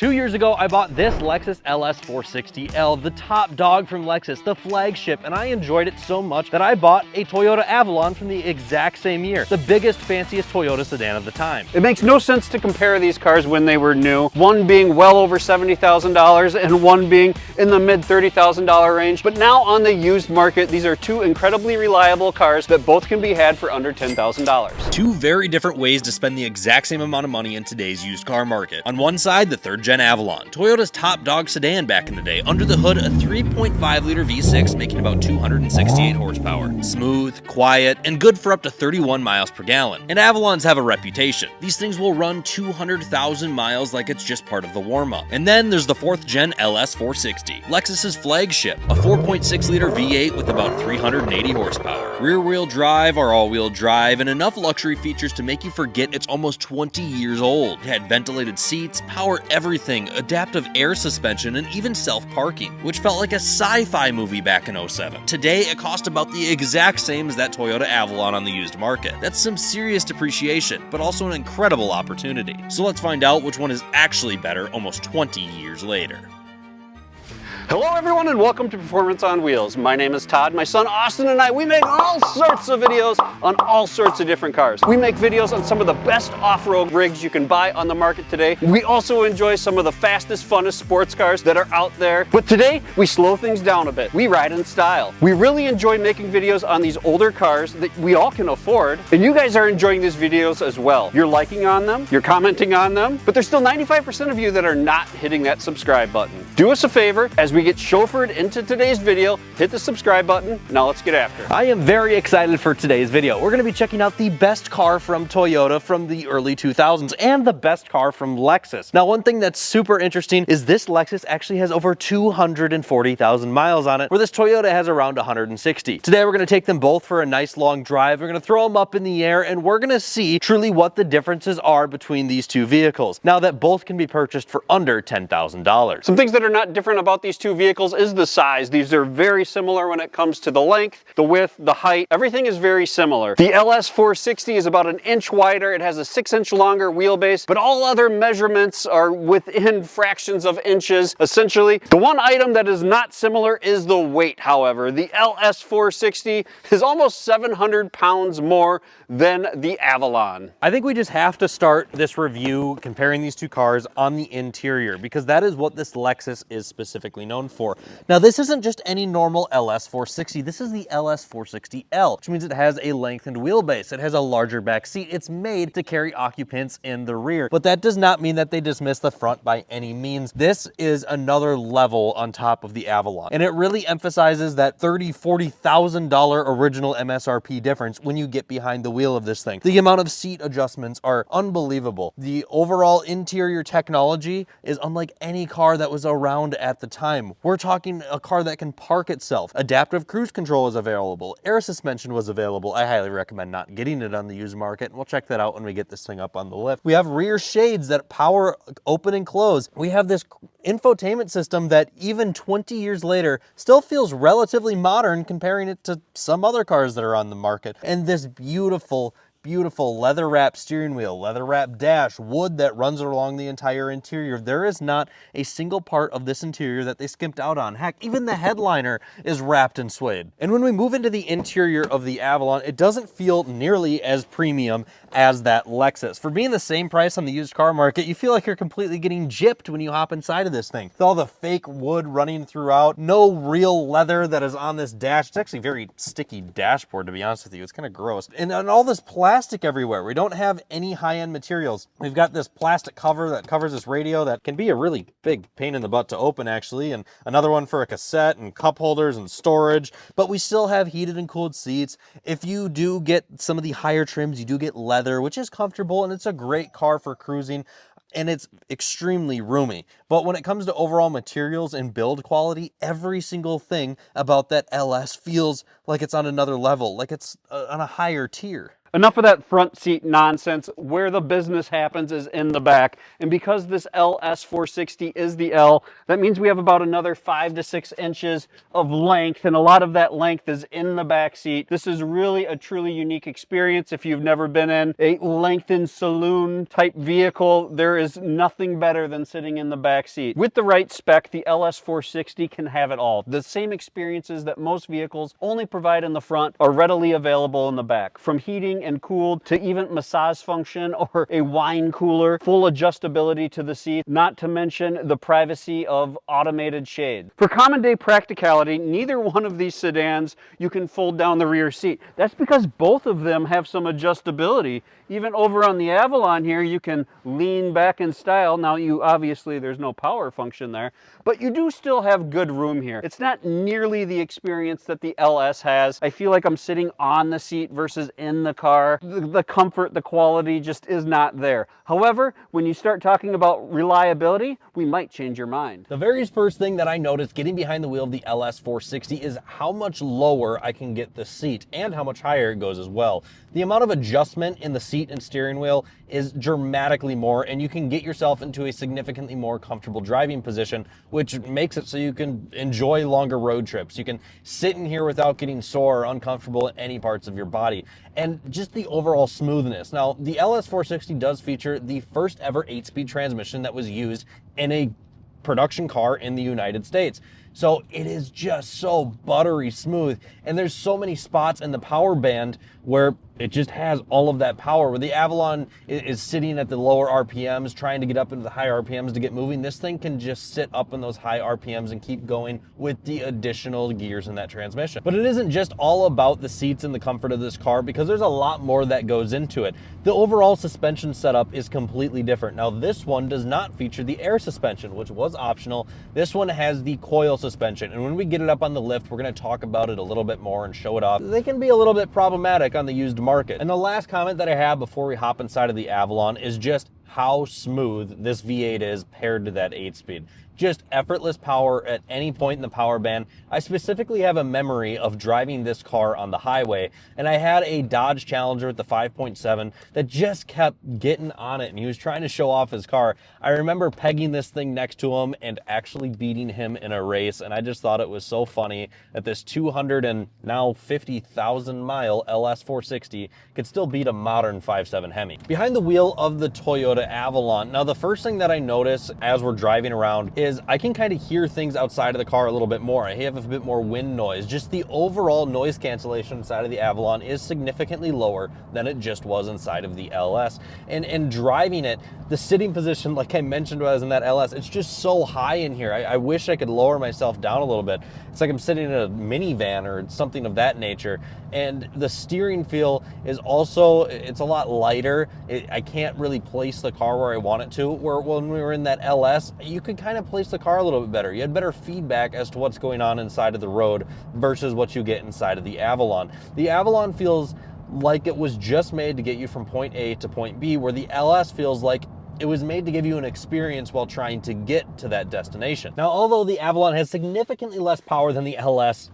2 years ago, I bought this Lexus LS 460L, the top dog from Lexus, the flagship, and I enjoyed it so much that I bought a Toyota Avalon from the exact same year, the biggest, fanciest Toyota sedan of the time. It makes no sense to compare these cars when they were new, one being well over $70,000 and one being in the mid $30,000 range. But now on the used market, these are two incredibly reliable cars that both can be had for under $10,000. Two very different ways to spend the exact same amount of money in today's used car market. On one side, the third-gen Avalon, Toyota's top dog sedan back in the day. Under the hood, a 3.5-liter V6 making about 268 horsepower. Smooth, quiet, and good for up to 31 miles per gallon. And Avalons have a reputation. These things will run 200,000 miles like it's just part of the warm-up. And then there's the 4th-gen LS 460, Lexus's flagship, a 4.6-liter V8 with about 380 horsepower. Rear-wheel drive or all-wheel drive, and enough luxury features to make you forget it's almost 20 years old. It had ventilated seats, power everything, adaptive air suspension, and even self-parking, which felt like a sci-fi movie back in '07. Today, it cost about the exact same as that Toyota Avalon on the used market. That's some serious depreciation, but also an incredible opportunity. So let's find out which one is actually better almost 20 years later. Hello everyone and welcome to Performance on Wheels. My name is Todd. My son Austin and I, we make all sorts of videos on all sorts of different cars. We make videos on some of the best off-road rigs you can buy on the market today. We also enjoy some of the fastest, funnest sports cars that are out there. But today, we slow things down a bit. We ride in style. We really enjoy making videos on these older cars that we all can afford. And you guys are enjoying these videos as well. You're liking on them, you're commenting on them, but there's still 95% of you that are not hitting that subscribe button. Do us a favor, as we get chauffeured into today's video, hit the subscribe button. Now let's get after it. I am very excited for today's video. We're going to be checking out the best car from Toyota from the early 2000s and the best car from Lexus. Now, one thing that's super interesting is this Lexus actually has over 240,000 miles on it, where this Toyota has around 160. Today, we're going to take them both for a nice long drive. We're going to throw them up in the air, and we're going to see truly what the differences are between these two vehicles, now that both can be purchased for under $10,000. Some things that are not different about these two vehicles is the size. These are very similar when it comes to the length, the width, the height. Everything is very similar. The LS 460 is about an inch wider. It has a 6-inch longer wheelbase, but all other measurements are within fractions of inches, essentially. The one item that is not similar is the weight, however. The LS 460 is almost 700 pounds more than the Avalon. I think we just have to start this review comparing these two cars on the interior, because that is what this Lexus is specifically known for. Now, this isn't just any normal LS 460. This is the LS 460L, which means it has a lengthened wheelbase. It has a larger back seat. It's made to carry occupants in the rear, but that does not mean that they dismiss the front by any means. This is another level on top of the Avalon, and it really emphasizes that $30,000–$40,000 original MSRP difference when you get behind the wheel of this thing. The amount of seat adjustments are unbelievable. The overall interior technology is unlike any car that was around at the time. We're talking a car that can park itself. Adaptive cruise control is available. Air suspension was available. I highly recommend not getting it on the used market, and we'll check that out when we get this thing up on the lift. We have rear shades that power open and close. We have this infotainment system that even 20 years later still feels relatively modern comparing it to some other cars that are on the market. And this beautiful leather wrapped steering wheel, leather wrapped dash, wood that runs along the entire interior. There is not a single part of this interior that they skimped out on. Heck, even the headliner is wrapped in suede. And when we move into the interior of the Avalon, it doesn't feel nearly as premium as that Lexus. For being the same price on the used car market, you feel like you're completely getting gypped when you hop inside of this thing. With all the fake wood running throughout, no real leather that is on this dash. It's actually a very sticky dashboard, to be honest with you. It's kind of gross. And all this plastic everywhere. We don't have any high-end materials. We've got this plastic cover that covers this radio that can be a really big pain in the butt to open, actually, and another one for a cassette and cup holders and storage, but we still have heated and cooled seats. If you do get some of the higher trims, you do get leather, which is comfortable, and it's a great car for cruising, and it's extremely roomy. But when it comes to overall materials and build quality, every single thing about that LS feels like it's on another level, like it's on a higher tier. Enough of that front seat nonsense. Where the business happens is in the back. And because this LS 460 is the L, that means we have about another 5 to 6 inches of length, and a lot of that length is in the back seat. This is really a truly unique experience. If you've never been in a lengthened saloon type vehicle, there is nothing better than sitting in the back seat. With the right spec, the LS 460 can have it all. The same experiences that most vehicles only provide in the front are readily available in the back. From heating and cooled to even massage function or a wine cooler, full adjustability to the seat, not to mention the privacy of automated shades. For common day practicality, neither one of these sedans you can fold down the rear seat. That's because both of them have some adjustability. Even over on the Avalon here, you can lean back in style. Now, obviously there's no power function there, but you do still have good room here. It's not nearly the experience that the LS has. I feel like I'm sitting on the seat versus in the car. The comfort, the quality just is not there. However, when you start talking about reliability, we might change your mind. The very first thing that I noticed getting behind the wheel of the LS 460 is how much lower I can get the seat and how much higher it goes as well. The amount of adjustment in the seat and steering wheel is dramatically more, and you can get yourself into a significantly more comfortable driving position, which makes it so you can enjoy longer road trips. You can sit in here without getting sore or uncomfortable in any parts of your body. And just the overall smoothness. Now, the LS 460 does feature the first ever 8-speed transmission that was used in a production car in the United States. So it is just so buttery smooth, and there's so many spots in the power band where it just has all of that power. Where the Avalon is sitting at the lower RPMs, trying to get up into the high RPMs to get moving, this thing can just sit up in those high RPMs and keep going with the additional gears in that transmission. But it isn't just all about the seats and the comfort of this car, because there's a lot more that goes into it. The overall suspension setup is completely different. Now, this one does not feature the air suspension, which was optional. This one has the coil suspension, and when we get it up on the lift, we're going to talk about it a little bit more and show it off. They can be a little bit problematic on the used market. And the last comment that I have before we hop inside of the Avalon is just how smooth this V8 is paired to that 8-speed. Just effortless power at any point in the power band. I specifically have a memory of driving this car on the highway, and I had a Dodge Challenger with the 5.7 that just kept getting on it, and he was trying to show off his car. I remember pegging this thing next to him and actually beating him in a race, and I just thought it was so funny that this 250,000 mile LS 460 could still beat a modern 5.7 Hemi. Behind the wheel of the Toyota Avalon, now the first thing that I notice as we're driving around is I can kind of hear things outside of the car a little bit more. I have a bit more wind noise. Just the overall noise cancellation inside of the Avalon is significantly lower than it just was inside of the LS. And driving it, the sitting position, like I mentioned when I was in that LS, it's just so high in here. I wish I could lower myself down a little bit. It's like I'm sitting in a minivan or something of that nature. And the steering feel is also, it's a lot lighter. I can't really place the car where I want it to. Where when we were in that LS, you could kind of place the car a little bit better. You had better feedback as to what's going on inside of the road versus what you get inside of the Avalon. The Avalon feels like it was just made to get you from point A to point B, where the LS feels like it was made to give you an experience while trying to get to that destination. Now, although the Avalon has significantly less power than the LS,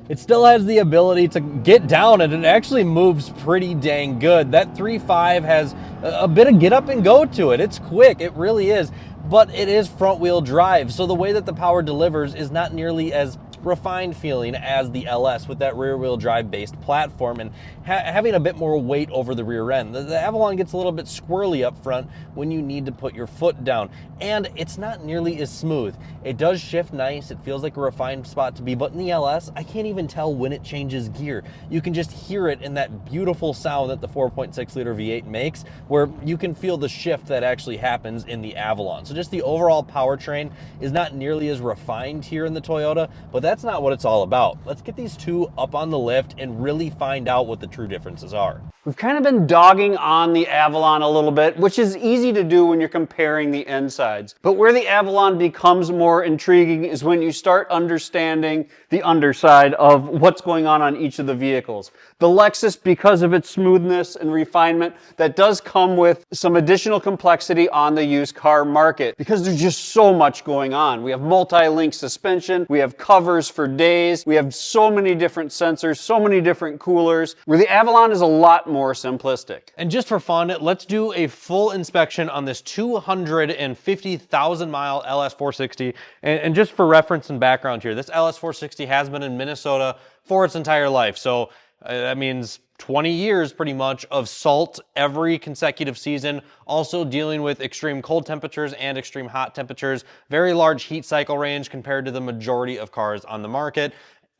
it still has the ability to get down, and it actually moves pretty dang good. That 3.5 has a bit of get up and go to it. It's quick, it really is, but it is front wheel drive. So the way that the power delivers is not nearly as refined feeling as the LS with that rear wheel drive based platform and having a bit more weight over the rear end. The Avalon gets a little bit squirrely up front when you need to put your foot down, and it's not nearly as smooth. It does shift nice. It feels like a refined spot to be, but in the LS, I can't even tell when it changes gear. You can just hear it in that beautiful sound that the 4.6 liter V8 makes, where you can feel the shift that actually happens in the Avalon. So just the overall powertrain is not nearly as refined here in the Toyota, but that's not what it's all about. Let's get these two up on the lift and really find out what the true differences are. We've kind of been dogging on the Avalon a little bit, which is easy to do when you're comparing the insides. But where the Avalon becomes more intriguing is when you start understanding the underside of what's going on each of the vehicles. The Lexus, because of its smoothness and refinement, that does come with some additional complexity on the used car market because there's just so much going on. We have multi-link suspension, we have covered bumpers for days. We have so many different sensors, so many different coolers, where the Avalon is a lot more simplistic. And just for fun, let's do a full inspection on this 250,000 mile LS460. And just for reference and background here, this LS460 has been in Minnesota for its entire life. So that means 20 years pretty much of salt every consecutive season, also dealing with extreme cold temperatures and extreme hot temperatures, very large heat cycle range compared to the majority of cars on the market.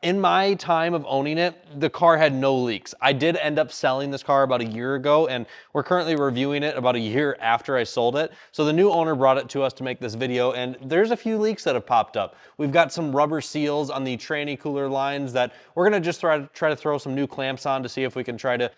In my time of owning it, the car had no leaks. I did end up selling this car about a year ago, and we're currently reviewing it about a year after I sold it. So the new owner brought it to us to make this video, and there's a few leaks that have popped up. We've got some rubber seals on the tranny cooler lines that we're gonna just try to throw some new clamps on to see if we can try to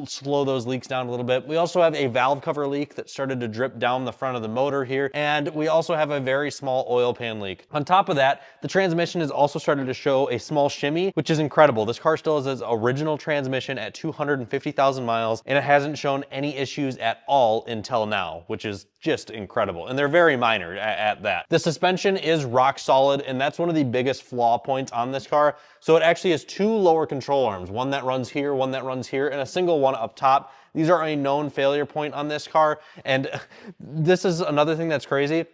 slow those leaks down a little bit. We also have a valve cover leak that started to drip down the front of the motor here, and we also have a very small oil pan leak. On top of that, the transmission has also started to show a small shimmy, which is incredible. This car still has its original transmission at 250,000 miles, and it hasn't shown any issues at all until now, which is just incredible. And they're very minor at that. The suspension is rock solid, and that's one of the biggest flaw points on this car. So it actually has two lower control arms, one that runs here, one that runs here, and a single one up top. These are a known failure point on this car, and this is another thing that's crazy.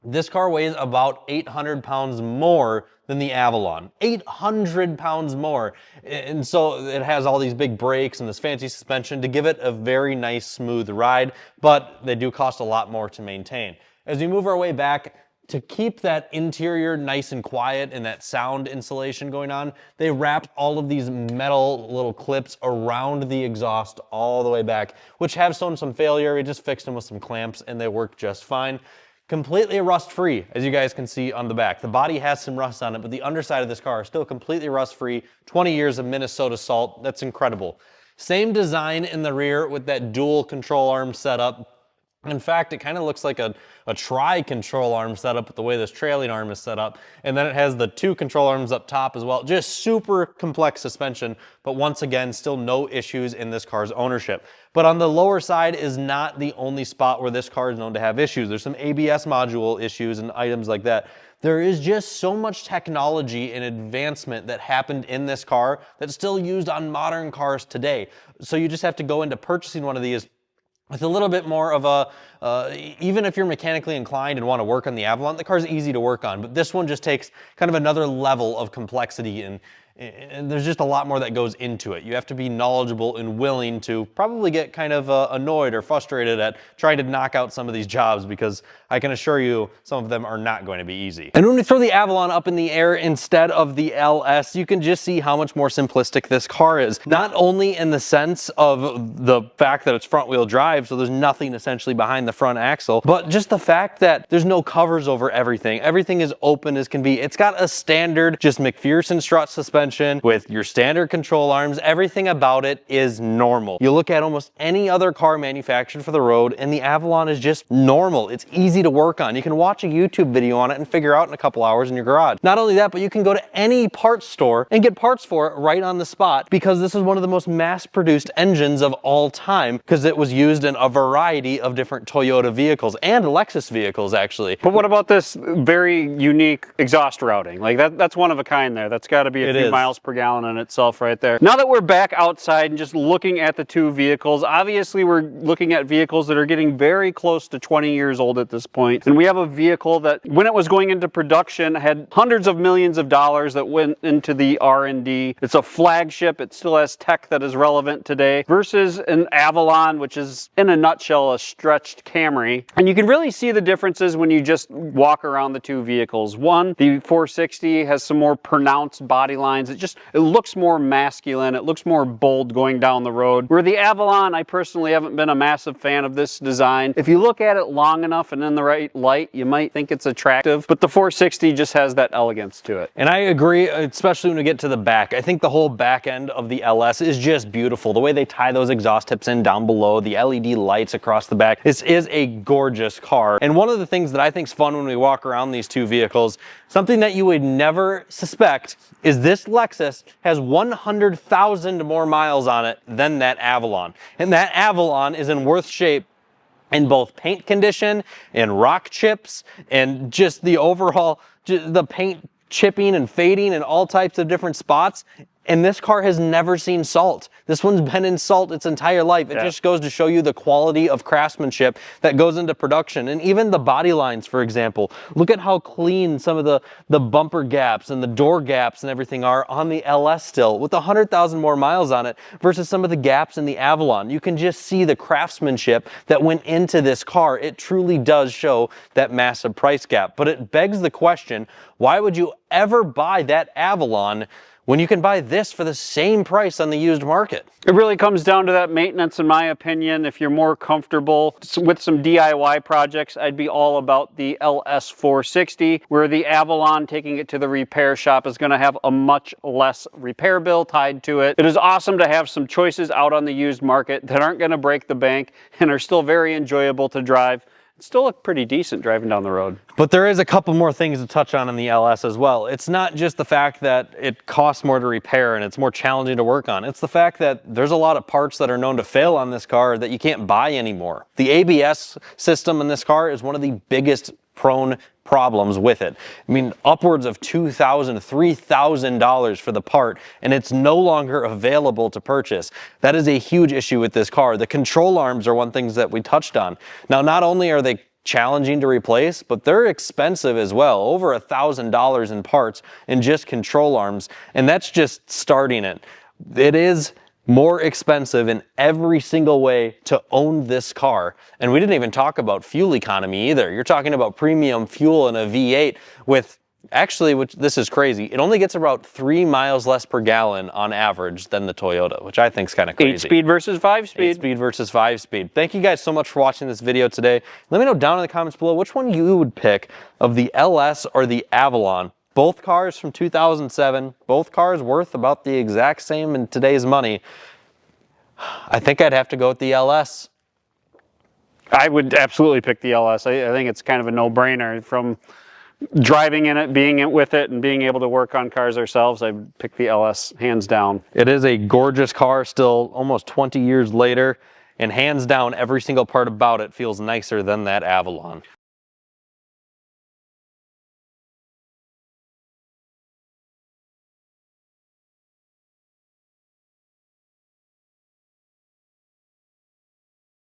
This car weighs about 800 pounds more than the Avalon. 800 pounds more. And so it has all these big brakes and this fancy suspension to give it a very nice, smooth ride, but they do cost a lot more to maintain. As we move our way back, to keep that interior nice and quiet and that sound insulation going on, they wrapped all of these metal little clips around the exhaust all the way back, which have shown some failure. We just fixed them with some clamps and they work just fine. Completely rust-free, as you guys can see on the back. The body has some rust on it, but the underside of this car is still completely rust-free. 20 years of Minnesota salt, that's incredible. Same design in the rear with that dual control arm setup. In fact, it kind of looks like a tri-control arm setup with the way this trailing arm is set up. And then it has the two control arms up top as well. Just super complex suspension, but once again, still no issues in this car's ownership. But on the lower side is not the only spot where this car is known to have issues. There's some ABS module issues and items like that. There is just so much technology and advancement that happened in this car that's still used on modern cars today. So you just have to go into purchasing one of these with a little bit more of a, even if you're mechanically inclined and want to work on the Avalon, the car's easy to work on, but this one just takes kind of another level of complexity, and there's just a lot more that goes into it. You have to be knowledgeable and willing to probably get kind of annoyed or frustrated at trying to knock out some of these jobs, because I can assure you some of them are not going to be easy. And when we throw the Avalon up in the air instead of the LS, you can just see how much more simplistic this car is. Not only in the sense of the fact that it's front wheel drive, so there's nothing essentially behind the front axle, but just the fact that there's no covers over everything. Everything is open as can be. It's got a standard just McPherson strut suspension with your standard control arms. Everything about it is normal. You look at almost any other car manufactured for the road, and the Avalon is just normal. It's easy to work on. You can watch a YouTube video on it and figure out in a couple hours in your garage. Not only that, but you can go to any parts store and get parts for it right on the spot, because this is one of the most mass-produced engines of all time, because it was used in a variety of different Toyota vehicles and Lexus vehicles, actually. But what about this very unique exhaust routing? Like that's one of a kind there. That's got to be a few miles per gallon in itself right there. Now that we're back outside and just looking at the two vehicles, obviously we're looking at vehicles that are getting very close to 20 years old at this point. And we have a vehicle that, when it was going into production, had hundreds of millions of dollars that went into the R&D. It's a flagship. It still has tech that is relevant today, versus an Avalon, which is in a nutshell a stretched Camry. And you can really see the differences when you just walk around the two vehicles. One, the 460 has some more pronounced body lines. It looks more masculine. It looks more bold going down the road. Where the Avalon, I personally haven't been a massive fan of this design. If you look at it long enough and in the right light, you might think it's attractive, but the 460 just has that elegance to it. And I agree, especially when we get to the back. I think the whole back end of the LS is just beautiful. The way they tie those exhaust tips in down below, the LED lights across the back. This is a gorgeous car. And one of the things that I think is fun when we walk around these two vehicles, something that you would never suspect, is this Lexus has 100,000 more miles on it than that Avalon. And that Avalon is in worse shape in both paint condition and rock chips and just the overall, the paint chipping and fading in all types of different spots. And this car has never seen salt. This one's been in salt its entire life. It just goes to show you the quality of craftsmanship that goes into production. And even the body lines, for example, look at how clean some of the bumper gaps and the door gaps and everything are on the LS still, with 100,000 more miles on it versus some of the gaps in the Avalon. You can just see the craftsmanship that went into this car. It truly does show that massive price gap. But it begs the question, why would you ever buy that Avalon when you can buy this for the same price on the used market? It really comes down to that maintenance, in my opinion. If you're more comfortable with some DIY projects, I'd be all about the LS 460, where the Avalon, taking it to the repair shop, is going to have a much less repair bill tied to it. It is awesome to have some choices out on the used market that aren't going to break the bank and are still very enjoyable to drive. Still look pretty decent driving down the road. But there is a couple more things to touch on in the LS as well. It's not just the fact that it costs more to repair and it's more challenging to work on. It's the fact that there's a lot of parts that are known to fail on this car that you can't buy anymore. The ABS system in this car is one of the biggest prone problems with it. I mean, upwards of $2,000, $3,000 for the part, and it's no longer available to purchase. That is a huge issue with this car. The control arms are one thing that we touched on. Now, not only are they challenging to replace, but they're expensive as well. Over $1,000 in parts and just control arms, and that's just starting it. It is more expensive in every single way to own this car. And we didn't even talk about fuel economy either. You're talking about premium fuel in a V8 with, actually, which this is crazy, it only gets about 3 miles less per gallon on average than the Toyota, which I think is kind of crazy. 8-speed versus 5-speed. 8-speed versus 5-speed. Thank you guys so much for watching this video today. Let me know down in the comments below which one you would pick of the LS or the Avalon. Both cars from 2007, both cars worth about the exact same in today's money. I think I'd have to go with the LS. I would absolutely pick the LS. I think it's kind of a no-brainer. From driving in it, being with it, and being able to work on cars ourselves, I'd pick the LS hands down. It is a gorgeous car still almost 20 years later, and hands down every single part about it feels nicer than that Avalon.